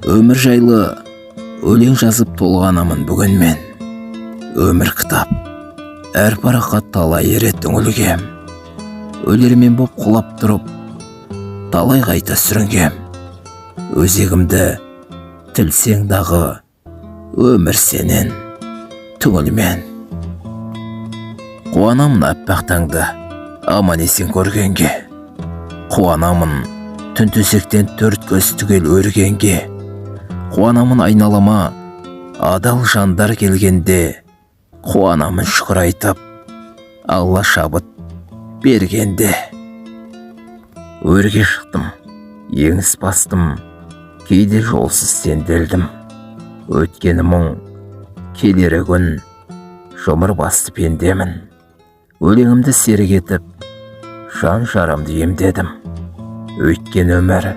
Өмір жайлы өлең жазып толғанамын бүгін мен. Өмір кітап, әр параққа талай рет үңілгем. Өлермен боп құлап тұрып, талай қайта сүрінгем. Өзегімді тілсең дағы, өмір сенен түңілмен. Қуанамын аппақ таңды аман есен көргенге. Қуанамын түн төсектен төрт көз түгел өргенге. Қуанамын айналама адал жандар келгенде. Қуанамын шүкір айтып Алла шабыт бергенде. Өрге шықтым, еңіс бастым, кейде жолсыз сенделдім. Өткені мұң, келері күн, жұмыр басты пендемін. Өлеңімді серік етіп, жан жарамды емдедім. Өйткен өмір